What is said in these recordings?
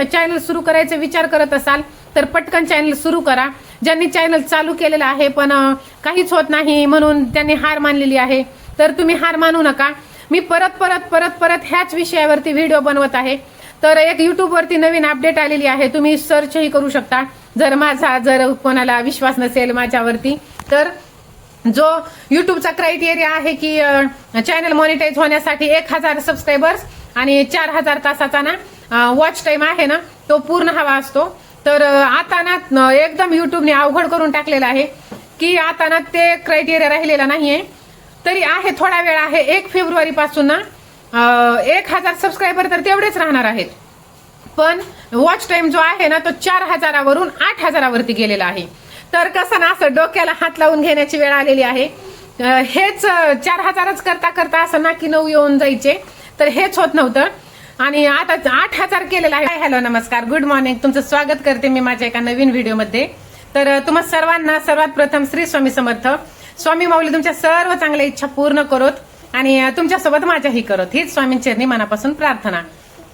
Channel सुरू करायचा विचार करत असाल तर पटकन चॅनल सुरू करा. ज्यांनी चॅनल चालू केलेलं आहे पण काहीच होत नाही म्हणून त्यांनी हार मानलेली आहे, तर तुम्ही हार मानू नका. मी परत परत परत परत ह्याच विषयावरती व्हिडिओ बनवत आहे. तर एक यूट्यूबवरती नवीन अपडेट आलेली आहे, तुम्ही सर्चही करू शकता. जर कोणाला विश्वास नसेल माझ्यावरती, तर जो यूट्यूबचा क्रायटेरिया आहे की चॅनल मॉनिटाईज होण्यासाठी 1000 सबस्क्रायबर्स आणि 4000 तासाचा ना वॉच टाइम आहे ना, तो पूर्ण हवा असतो. तर आता ना एकदम यूट्यूबने अवघड करून टाकलेलं आहे की आता ना ते क्रायटेरिया राहिलेला नाहीये. तरी आहे, थोडा वेळ आहे. 1 फेब्रुवारी पासून ना 1000 सबस्क्रायबर तर तेवढेच राहणार आहेत, पण वॉच टाइम जो आहे ना तो 4000 वरून 8000 वरती गेलेला आहे. तर कसं ना असं डोक्याला हात लावून घेण्याची वेळ आलेली आहे. हेच 4000च करता करता असं ना की 9 येऊन जायचे, तर हेच होत नव्हतं आणि आता 8000 केलेलं आहे. हॅलो नमस्कार, गुड मॉर्निंग, तुमचं स्वागत करते मी माझ्या एका नवीन व्हिडिओमध्ये. तर तुम्हा सर्वांना सर्वात प्रथम श्री स्वामी समर्थ. स्वामी माऊली तुमच्या सर्व चांगल्या इच्छा पूर्ण करोत आणि तुमच्यासोबत माझ्याही करत, हीच स्वामींचरणी मनापासून प्रार्थना.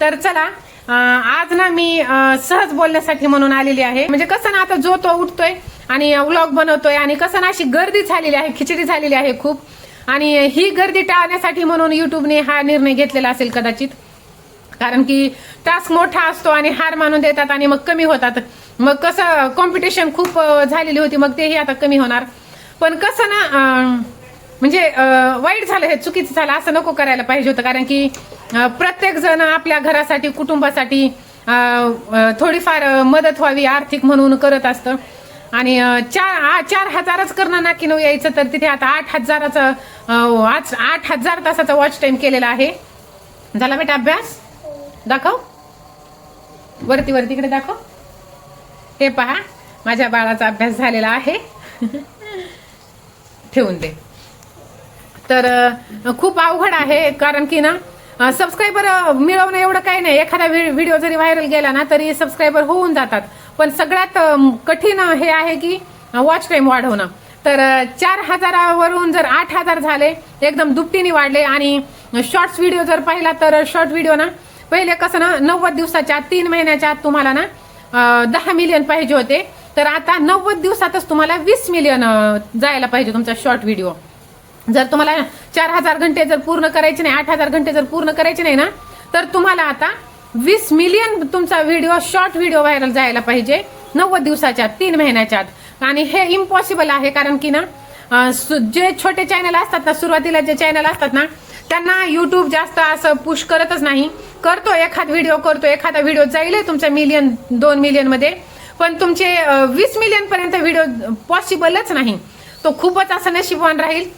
तर चला, आज ना मी सहज बोलण्यासाठी म्हणून आलेली आहे. म्हणजे कसं ना आता जो तो उठतोय आणि व्लॉग बनवतोय आणि कसं ना अशी गर्दी झालेली आहे, खिचडी झालेली आहे खूप, आणि ही गर्दी टाळण्यासाठी म्हणून युट्यूबने हा निर्णय घेतलेला असेल कदाचित. कारण की टास्क मोठा असतो आणि हार मानून देतात आणि मग कमी होतात. मग कसं कॉम्पिटिशन खूप झालेली होती, मग तेही आता कमी होणार. पण कसं ना म्हणजे वाईट झालं, हे चुकीचं झालं, असं नको करायला पाहिजे होतं. कारण की प्रत्येक जण आपल्या घरासाठी कुटुंबासाठी थोडीफार मदत व्हावी आर्थिक म्हणून करत असतं. आणि 4000च करणं ना की 9 यायचं, तर तिथे आता 8000 तासाचा वॉच टाइम केलेला आहे. झाला बेटा अभ्यास? दाखव वरती वरती, इकडे दाखव. हे पहा, माझ्या बाळाचा अभ्यास झालेला आहे. ठेवून दे. तर खूप अवघड आहे, कारण की ना सबस्क्रायबर मिळवणं एवढं काही नाही. एखादा व्हिडिओ जरी व्हायरल गेला ना तरी सबस्क्रायबर होऊन जातात, पण सगळ्यात कठीण हे आहे की वॉच टाइम वाढवणं. तर 4000 वरून जर 8000 झाले, एकदम दुपटीने वाढले. आणि शॉर्ट्स व्हिडिओ जर पाहिला तर शॉर्ट व्हिडिओ ना पहिले कसं ना 90 दिवसाच्या 3 महिन्याच्या आत तुम्हाला ना 10 मिलियन पाहिजे होते, तर आता 90 दिवसातच तुम्हाला 20 मिलियन जायला पाहिजे तुमचा शॉर्ट व्हिडिओ. जर तुम्हाला 4000 घंटे जर पूर्ण करायचे नाही, 8000 घंटे जर पूर्ण करायचे नाही ना, तर तुम्हाला आता 20 मिलियन तुमचा व्हिडिओ शॉर्ट व्हिडिओ व्हायरल जायला पाहिजे 90 दिवसाच्या 3 महिन्याच्या आत. आणि हे इम्पॉसिबल आहे, कारण की ना जे छोटे चॅनल असतात ना, सुरुवातीला जे चॅनल असतात ना, त्यांना युट्यूब जास्त असं पुश करतच नाही. करतो एखादा व्हिडिओ जाईल तुमच्या 1-2 मिलियन मध्ये, पण तुमचे 20 मिलियन पर्यंत व्हिडिओ पॉसिबलच नाही. तो खूपच असं नशीबवान राहील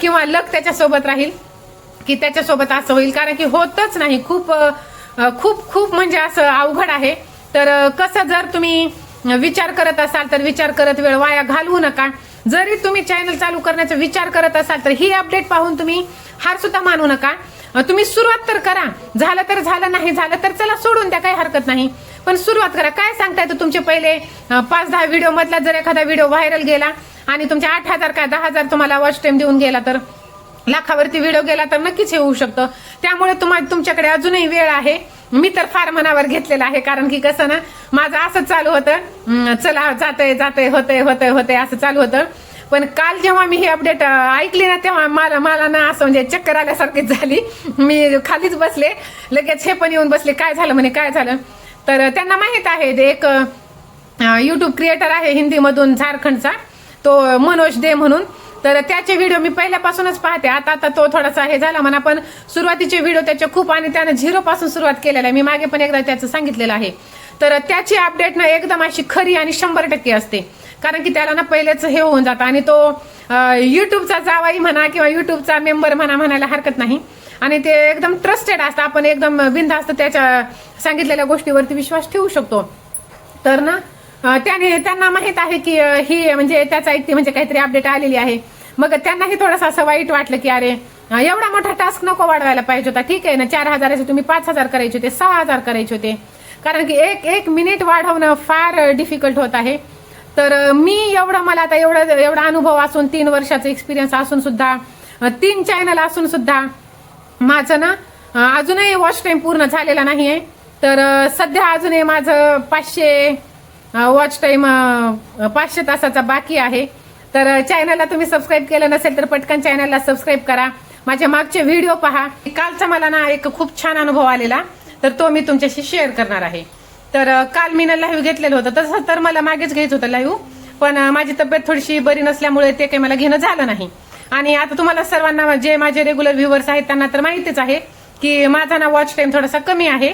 किंवा लक त्याच्यासोबत राहील की त्याच्यासोबत असं होईल, कारण की होतच नाही. खूप खूप खूप म्हणजे असं अवघड आहे. तर कसं, जर तुम्ही विचार करत असाल तर विचार करत वेळ वाया घालवू नका. जरी तुम्ही चॅनल चालू करण्याचा विचार करत असाल तर ही अपडेट पाहून तुम्ही हार सुद्धा मानू नका. तुम्ही सुरुवात तर करा. झालं तर झालं, नाही झालं तर चला सोडून द्या, काही हरकत नाही, पण सुरुवात करा. काय सांगताय, तर तुमचे पहिले 5-10 व्हिडिओ मधला जर एखादा व्हिडिओ व्हायरल गेला आणि तुमचे 8000 काय 10000 तुम्हाला वॉच टाइम देऊन गेला, तर लाखावरती व्हिडिओ गेला तर नक्कीच हे होऊ शकतं. त्यामुळे तुमच्याकडे अजूनही वेळ आहे. मी तर फार मनावर घेतलेलं आहे, कारण की कसं ना माझं असंच चालू होतं, चला जाते होते असं चालू होतं. पण काल जेव्हा मी ही अपडेट ऐकली ना, तेव्हा मला ना असं म्हणजे चक्कर आल्यासारखीच झाली. मी खालीच बसले, लगेच हे पण येऊन बसले, काय झालं म्हणे, काय झालं. तर त्यांना माहित आहे, एक युट्यूब क्रिएटर आहे हिंदीमधून झारखंडचा, तो मनोज दे म्हणून. तर त्याचे व्हिडिओ मी पहिल्यापासूनच पाहते. आता तो थोडासा हे झाला म्हणा, पण सुरुवातीचे व्हिडिओ त्याचे खूप, आणि त्याने 0 पासून सुरुवात केलेला आहे. मी मागे पण एकदा त्याचं सांगितलेलं आहे. तर त्याची अपडेट ना एकदम अशी खरी आणि 100% असते, कारण की त्याला ना पहिलेच हे होऊन जातं. आणि तो युट्यूबचा जावाई म्हणा किंवा युट्यूबचा मेंबर म्हणायला हरकत नाही. आणि ते एकदम ट्रस्टेड असतं, आपण एकदम बिनधास्त त्याच्या सांगितलेल्या गोष्टीवरती विश्वास ठेवू शकतो. तर ना त्यांना माहित आहे की ही म्हणजे त्याचा ऐकते म्हणजे काहीतरी अपडेट आलेली आहे. मग त्यांनाही थोडंसं असं वाईट वाटलं की अरे एवढा मोठा टास्क नको वाढवायला पाहिजे होता. ठीक आहे ना, 4000चे तुम्ही 5000 करायचे होते, 6000 करायचे होते, कारण की एक मिनिट वाढवणं फार डिफिकल्ट होत आहे. तर मी मला आता एवढा अनुभव असून, 3 वर्षाचा एक्सपिरियन्स असून सुद्धा, 3 चॅनल असून सुद्धा माझं ना अजूनही वॉच टाइम पूर्ण झालेला नाहीये. तर सध्या अजूनही माझं 500 वॉच टाइम 500 तासाचा बाकी आहे. तर चॅनलला तुम्ही सबस्क्राईब केलं नसेल तर पटकन चॅनलला सबस्क्राईब करा. माझे मागचे व्हिडिओ पहा. कालचा मला ना एक खूप छान अनुभव आलेला, तर तो मी तुमच्याशी शेअर करणार आहे. तर काल मी ना लाईव्ह घेतलेलं होतं. तसं तर मला मागेच घ्यायचं होतं लाईव्ह, पण माझी तब्येत थोडीशी बरी नसल्यामुळे ते काही मला घेणं झालं नाही. आणि आता तुम्हाला सर्वांना, जे माझे रेग्युलर व्ह्युअर्स आहेत त्यांना तर माहितीच आहे की माझा ना वॉच टाइम थोडासा कमी आहे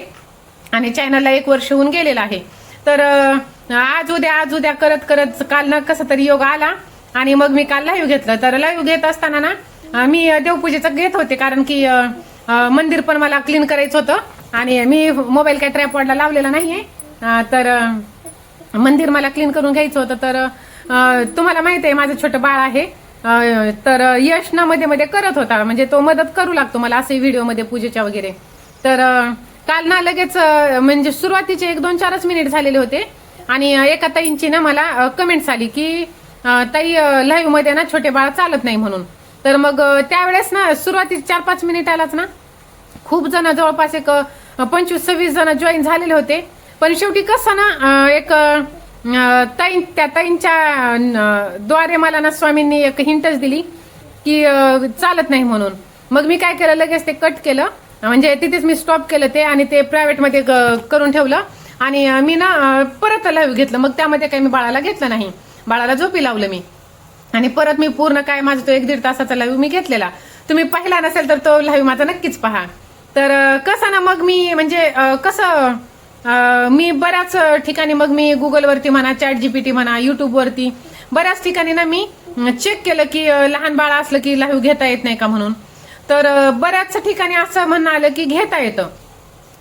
आणि चॅनलला 1 वर्ष होऊन गेलेलं आहे. तर आज उद्या करत करत काल ना कसं तरी योग आला आणि मग मी काल लाईव्ह घेतलं. तर लाईव्ह घेत असताना ना मी देवपूजेचं घेत होते, कारण की मंदिर पण मला क्लीन करायचं होतं आणि मी मोबाईल काय ट्रायपॉडला लावलेला नाहीये. तर मंदिर मला क्लीन करून घ्यायचं होतं. तर तुम्हाला माहिती आहे माझं छोटं बाळ आहे. तर यश ना मध्ये मध्ये करत होता, म्हणजे तो मदत करू लागतो मला असे व्हिडिओमध्ये पूजेच्या वगैरे. तर काल ना लगेच म्हणजे सुरुवातीचे 1-2-4 मिनिट झालेले होते आणि एका ताईंची ना मला कमेंट्स आली की ताई लाईव्ह मध्ये ना छोटे बाळ चालत नाही म्हणून. तर मग त्यावेळेस ना सुरुवातीच्या 4-5 मिनिटालाच ना खूप जण, जवळपास एक 25-26 जण जॉईन झालेले होते. पण शेवटी कसं ना एक त्या ताईंच्या द्वारे मला ना स्वामींनी एक हिंटच दिली की चालत नाही म्हणून. मग मी काय केलं, लगेच ते कट केलं, म्हणजे तिथेच मी स्टॉप केलं ते आणि ते प्रायव्हेट मध्ये करून ठेवलं आणि मी ना परत लाईव्ह घेतलं. मग त्यामध्ये काही मी बाळाला घेतलं नाही, बाळाला झोपी लावलं मी आणि परत मी पूर्ण काय माझा तो 1-1.5 तासाचा लाईव्ह मी घेतलेला. तुम्ही पाहिला नसेल तर तो लाईव्ह माझा नक्कीच पहा. तर कसं ना मग मी म्हणजे कसं मी बऱ्याच ठिकाणी, मग मी गुगलवरती म्हणा, ChatGPT म्हणा, युट्यूबवरती बऱ्याच ठिकाणी ना मी चेक केलं की लहान बाळ असलं की लाईव्ह घेता येत नाही का म्हणून. तर बऱ्याच ठिकाणी असं म्हणणं आलं की घेता येतं.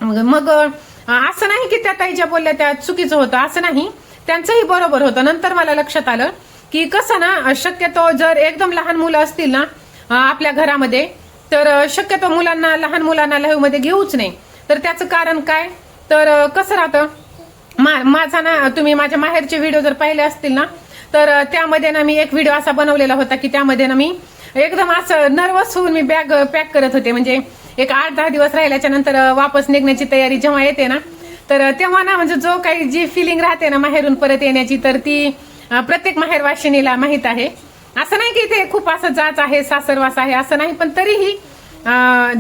मग असं नाही की त्या ताई ज्या बोलल्या त्या चुकीचं होतं, असं नाही, त्यांचंही बरोबर होतं. नंतर मला लक्षात आलं की कसं ना शक्यतो जर एकदम लहान मुलं असतील ना आपल्या घरामध्ये, तर शक्यतो लहान मुलांना लाईव्ह मध्ये घेऊच नाही. तर त्याचं कारण काय, तर कसं राहतं, माझा ना तुम्ही माझ्या माहेरचे व्हिडिओ जर पाहिले असतील ना, तर त्यामध्ये ना मी एक व्हिडिओ असा बनवलेला होता की त्यामध्ये ना मी एकदम असं नर्वस होऊन मी बॅग पॅक करत होते. म्हणजे एक 8-10 दिवस राहिल्याच्या नंतर वापस निघण्याची तयारी जेव्हा येते ना, तर तेव्हा ना म्हणजे जो काही जी फिलिंग राहते ना माहेरून परत येण्याची, तर ती प्रत्येक माहेरवाशिनीला माहित आहे. असं नाही की ते खूप असं जाच आहे, सासरवास आहे, असं नाही, पण तरीही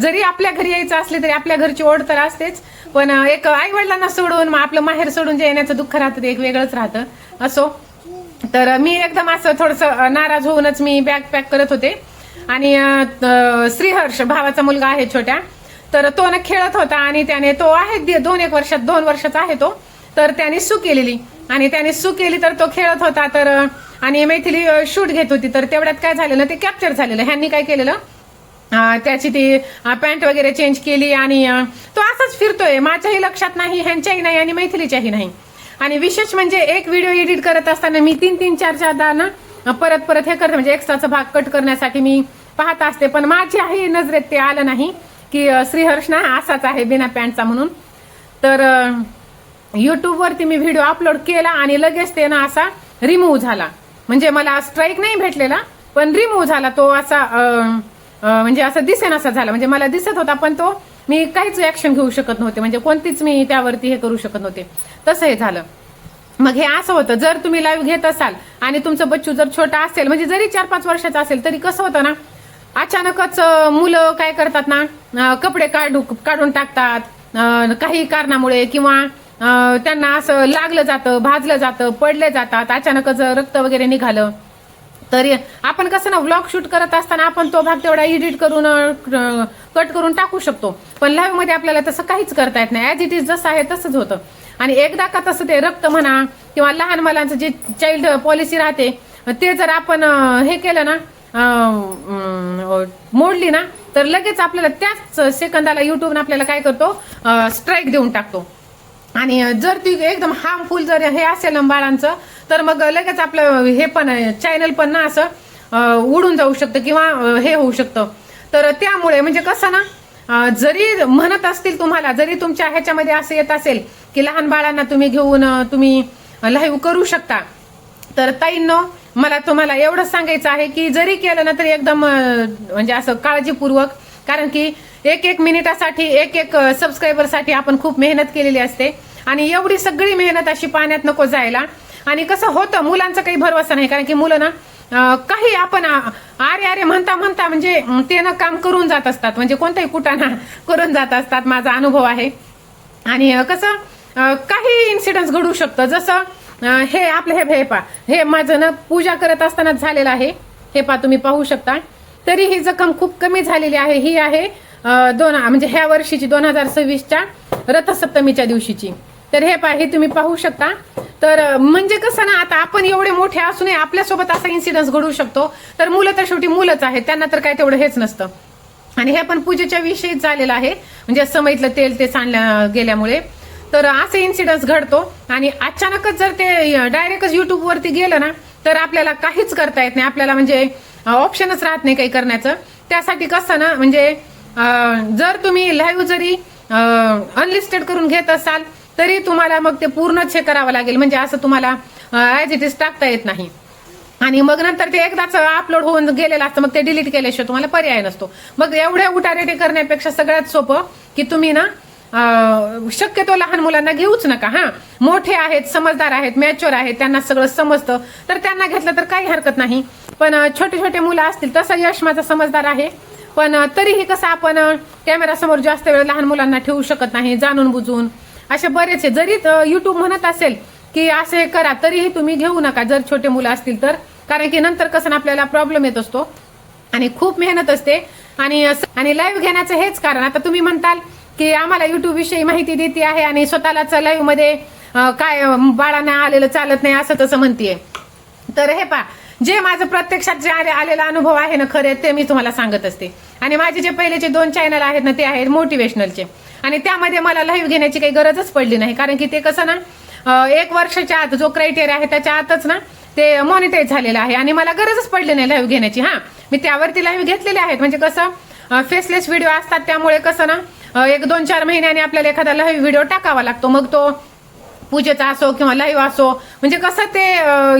जरी आपल्या घरी यायचं असले तरी आपल्या घरची ओढ तर असतेच. पण एक आई वडिलांना सोडून आपलं माहेर सोडून जे येण्याचं दुःख राहतं ते एक वेगळंच राहतं. असो, तर मी एकदम असं थोडंसं नाराज होऊनच मी बॅग पॅक करत होते आणि श्रीहर्ष भावाचा मुलगा आहे छोट्या, तर तो ना खेळत होता आणि त्याने, तो आहे 2 वर्षाचा आहे तो, तर त्याने सू केलेली आणि त्याने सू केली, तर तो खेळत होता. तर आणि मैथिली शूट घेत होती, तर तेवढ्यात काय झालेलं ते कॅप्चर झालेलं. ह्यांनी काय केलेलं, त्याची ती पॅन्ट वगैरे चेंज केली आणि तो असाच फिरतोय. माझ्याही लक्षात नाही, ह्यांच्याही नाही आणि मैथिलीच्याही नाही. आणि विशेष म्हणजे एक व्हिडिओ एडिट करत असताना मी 3-3, 4-4दा ना परत हे करते, म्हणजे एक्स्ट्राचा भाग कट करण्यासाठी मी पाहत असते. पण माझ्याही नजरेत ते आलं नाही की श्रीहर्ष ना असाच आहे बिना पॅन्टचा म्हणून. तर युट्यूबवरती मी व्हिडिओ अपलोड केला आणि लगेच ते ना असा रिमूव्ह झाला. म्हणजे मला स्ट्राईक नाही भेटलेला, पण रिमूव्ह झाला तो असा, म्हणजे असं दिसेनासा झाला. म्हणजे मला दिसत होता पण तो मी काहीच ऍक्शन घेऊ शकत नव्हते, म्हणजे कोणतीच मी त्यावरती हे करू शकत नव्हते. तसं हे झालं. मग हे असं होतं, जर तुम्ही लाईव्ह घेत असाल आणि तुमचं बच्चू जर छोटा असेल, म्हणजे जरी 4-5 वर्षाचा असेल, तरी कसं होतं ना, अचानकच मुलं काय करतात ना, कपडे काढून टाकतात काही कारणामुळे, किंवा त्यांना असं लागलं जातं, भाजलं जातं, पडले जातात, अचानकच रक्त वगैरे निघालं. तर आपण कसं ना व्लॉग शूट करत असताना आपण तो भाग तेवढा एडिट करून कट करून टाकू शकतो, पण लाईव्ह मध्ये आपल्याला तसं काहीच करता येत नाही. ऍज इट इज जसं आहे तसंच होतं. आणि एकदा का तसं ते रक्त म्हणा किंवा लहान मुलांचं जे चाइल्ड पॉलिसी राहते ते जर आपण हे केलं ना, मोडली ना, तर लगेच आपल्याला त्याच सेकंदाला युट्यूब आपल्याला काय करतो, स्ट्राईक देऊन टाकतो. आणि जर ती एकदम हार्मफुल जर हे असेल ना बाळांचं, तर मग लगेच आपलं हे पण चॅनल पण ना असं उडून जाऊ शकतं किंवा हे होऊ शकतं. तर त्यामुळे म्हणजे कसं ना, जरी म्हणत असतील तुम्हाला, जरी तुमच्या ह्याच्यामध्ये असं येत असेल की लहान बाळांना तुम्ही घेऊन तुम्ही लाईव्ह करू शकता, तर ताईंनो मला तुम्हाला एवढं सांगायचं आहे की जरी केलं ना तरी एकदम म्हणजे असं काळजीपूर्वक, कारण की एक एक मिनिटासाठी एक एक सबस्क्रायबरसाठी आपण खूप मेहनत केलेली असते आणि एवढी सगळी मेहनत अशी पाण्यात नको जायला. आणि कसं होतं मुलांचा काही भरवसा नाही, कारण की मुलं ना काही आपण अरे अरे म्हणता म्हणता म्हणजे ते ना काम करून जात असतात, म्हणजे कोणताही कुटाणा करून जात असतात. माझा अनुभव आहे. आणि कसं काही इन्सिडेंट्स घडू शकतं. जसं हे आपलं हे पा हे माझं ना पूजा करत असतानाच झालेलं आहे. हे पा तुम्ही पाहू शकता. तरी ही जखम खूप कमी झालेली आहे. ही आहे म्हणजे ह्या वर्षीची 2026च्या रथसप्तमीच्या दिवशीची. तर हे हे तुम्ही पाहू शकता. तर म्हणजे कसं ना आता आपण एवढे मोठे असूनही आपल्यासोबत असा इन्सिडन्स घडू शकतो. तर मुलं तर शेवटी मुलंच आहेत, त्यांना तर काय तेवढं हेच नसतं. आणि हे पण पूजेच्या विषयीच झालेलं आहे, म्हणजे समईतलं तेल ते सांडल्या गेल्यामुळे. तर असे इन्सिडन्स घडतो आणि अचानकच जर ते डायरेक्टच युट्यूबवरती गेलं ना तर आपल्याला काहीच करता येत नाही. आपल्याला म्हणजे ऑप्शनच राहत नाही काही करण्याचं. त्यासाठी कसं ना म्हणजे जर तुम्ही लाईव्ह जरी अनलिस्टेड करून घेत असाल तरी तुम्हाला मग ते पूर्णच हे करावं लागेल, म्हणजे असं तुम्हाला ॲज इट इज टाकता येत नाही. आणि मग नंतर ते एकदाच अपलोड होऊन गेलेलं असतं, मग ते डिलीट केल्याशिवाय तुम्हाला पर्याय नसतो. मग एवढ्या उटारेटी करण्यापेक्षा सगळ्यात सोपं की तुम्ही ना शक्यतो लहान मुलांना घेऊच नका. मोठे आहेत, समजदार आहेत, मॅच्युअर आहेत, त्यांना सगळं समजतं, तर त्यांना घेतलं तर काही हरकत नाही. पण छोटे छोटे मुलं असतील, तसं यश माझा समजदार आहे, पण तरीही कसं आपण कॅमेरासमोर जास्त वेळ लहान मुलांना ठेवू शकत नाही, जाणून बुजून. असे बरेच आहे. जरी युट्यूब म्हणत असेल की असे करा तरीही तुम्ही घेऊ नका जर छोटे मुलं असतील तर, कारण की नंतर कसं आपल्याला प्रॉब्लेम येत असतो आणि खूप मेहनत असते. आणि लाईव्ह घेण्याचं हेच कारण. आता तुम्ही म्हणताल की आम्हाला युट्यूब विषयी माहिती देते आहे आणि स्वतःलाच लाईव्ह मध्ये काय बाळांना आलेलं चालत नाही असं तसं म्हणतीये. तर हे पा जे माझं प्रत्यक्षात जे आलेला अनुभव आहे ना खरे, ते मी तुम्हाला सांगत असते. आणि माझे जे पहिलेचे 2 चॅनल आहेत ना ते आहेत मोटिवेशनलचे, आणि त्यामध्ये मला लाईव्ह घेण्याची काही गरजच पडली नाही, कारण की ते कसं ना 1 वर्षाच्या आत जो क्रायटेरिया आहे त्याच्या आतच ना ते मॉनिटाईज झालेलं आहे आणि मला गरजच पडली नाही लाईव्ह घेण्याची. मी त्यावरती लाईव्ह घेतलेले आहेत, म्हणजे कसं फेसलेस व्हिडिओ असतात, त्यामुळे कसं ना 1-2-4 महिन्याने आपल्याला एखादा लाईव्ह व्हिडिओ टाकावा लागतो. मग तो पूजेचा असो किंवा लाईव्ह असो, म्हणजे कसं ते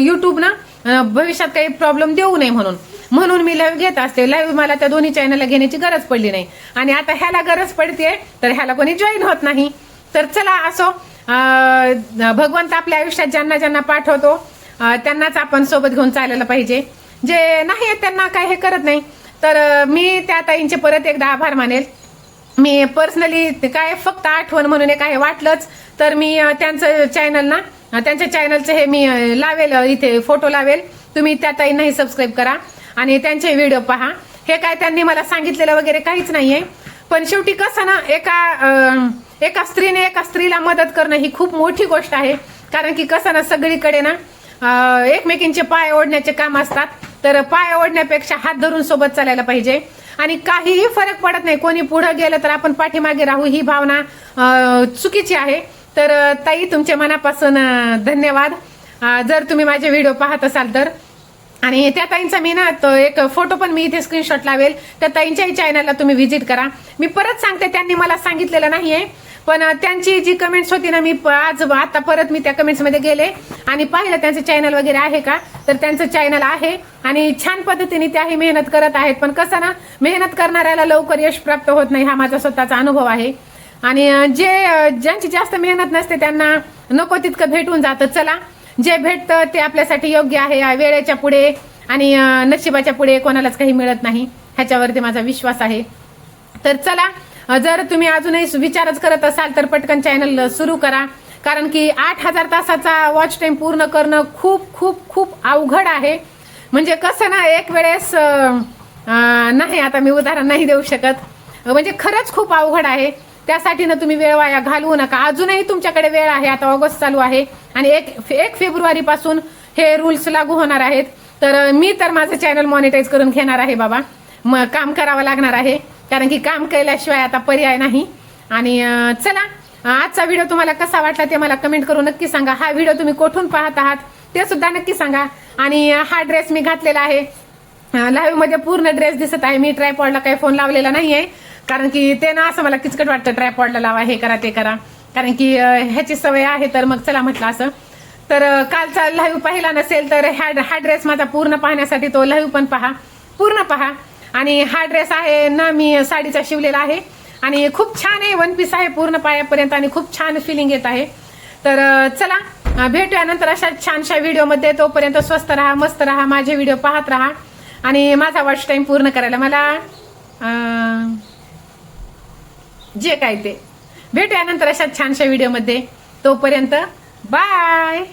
युट्यूब ना भविष्यात काही प्रॉब्लेम देऊ नये म्हणून मी लाईव्ह घेत असते. लाईव्ह मला त्या दोन्ही चॅनलला घेण्याची गरज पडली नाही. आणि आता ह्याला गरज पडते तर ह्याला कोणी जॉईन होत नाही. तर चला असो, भगवंत आपल्या आयुष्यात ज्यांना ज्यांना पाठवतो त्यांनाच आपण सोबत घेऊन चालायला पाहिजे. जे नाही त्यांना काय हे करत नाही. तर मी त्या ताईंचे परत एकदा आभार मानेल. मी पर्सनली काय फक्त आठवण म्हणून एक आहे, वाटलंच तर मी त्यांचं चॅनल ना त्यांच्या चॅनलचं हे मी लावेल, इथे फोटो लावेल. तुम्ही त्या ताईंनाही सबस्क्राईब करा आणि त्यांचे व्हिडिओ पहा. हे काय त्यांनी मला सांगितलेलं वगैरे काहीच नाहीये, पण शेवटी कसं ना एका स्त्रीने एका स्त्रीला मदत करणं ही खूप मोठी गोष्ट आहे. कारण की कसं ना सगळीकडे ना एकमेकींचे पाय ओढण्याचे काम असतात. तर पाय ओढण्यापेक्षा हात धरून सोबत चालायला पाहिजे आणि काहीही फरक पडत नाही. कोणी पुढे गेलं तर आपण पाठीमागे राहू, ही भावना चुकीची आहे. तर ताई तुमच्या मनापासून धन्यवाद जर तुम्ही माझे व्हिडिओ पाहत असाल तर. आणि त्या ताईंचा मी ना एक फोटो पण मी इथे स्क्रीनशॉट लावेल. त्या ताईंच्याही चॅनलला तुम्ही व्हिजिट करा. मी परत सांगते, त्यांनी मला सांगितलेलं नाहीये, पण त्यांची जी कमेंट्स होती ना, मी आता परत मी त्या कमेंट्स मध्ये गेले आणि पाहिलं त्यांचं चॅनल वगैरे आहे का. तर त्यांचं चॅनल आहे आणि छान पद्धतीने त्याही मेहनत करत आहेत. पण कसं ना मेहनत करणाऱ्याला लवकर यश प्राप्त होत नाही, हा माझा स्वतःचा अनुभव आहे. आणि ज्यांची जास्त मेहनत नसते त्यांना नको तितकं भेटून जातं. चला, जे भेटतं ते आपल्यासाठी योग्य आहे. वेळेच्या पुढे आणि नशिबाच्या पुढे कोणालाच काही मिळत नाही, ह्याच्यावरती माझा विश्वास आहे. तर चला, जर तुम्ही अजूनही विचारच करत असाल तर पटकन चॅनल सुरू करा, कारण की 8000 तासाचा वॉच टाइम पूर्ण करणं खूप खूप खूप अवघड आहे. म्हणजे कसं ना एक वेळेस नाही, आता मी उदाहरण नाही देऊ शकत, म्हणजे खरंच खूप अवघड आहे. त्यासाठी ना तुम्ही वेळ वाया घालवू नका. अजूनही तुमच्याकडे वेळ आहे. आता ऑगस्ट चालू आहे आणि 1 फेब्रुवारी पासून हे रूल्स लागू होणार आहेत. तर मी तर माझं चॅनल मॉनिटाईज करून घेणार आहे बाबा. मग काम करावं लागणार आहे, कारण की काम केल्याशिवाय आता पर्याय नाही. आणि चला, आजचा व्हिडिओ तुम्हाला कसा वाटला ते मला कमेंट करून नक्की सांगा. हा व्हिडिओ तुम्ही कुठून पाहत आहात ते सुद्धा नक्की सांगा. आणि हा ड्रेस मी घातलेला आहे, लाईव्ह मध्ये पूर्ण ड्रेस दिसत आहे. मी ट्रायपॉडला काही फोन लावलेला नाहीये, कारण की ते ना असं मला किचकट वाटतं ट्रायपॉडला लावा, हे करा ते करा, कारण की ह्याची सवय आहे. तर मग चला म्हटलं असं. तर कालचा लाईव्ह पाहिला नसेल तर हा ड्रेस माझा पूर्ण पाहण्यासाठी तो लाईव्ह पण पहा, पूर्ण पहा. आणि हा ड्रेस आहे ना मी साडीचा शिवलेला आहे. आणि खूप छान आहे, वन पीस आहे पूर्ण पायापर्यंत आणि खूप छान फिलिंग येत आहे. तर चला भेटूया नंतर अशा छानशा व्हिडिओमध्ये. तोपर्यंत स्वस्त राहा, मस्त राहा, माझे व्हिडिओ पाहत राहा आणि माझा वॉच टाइम पूर्ण करायला मला जे काय ते भेटूया नंतर अशा छानशा व्हिडिओमध्ये. तोपर्यंत बाय.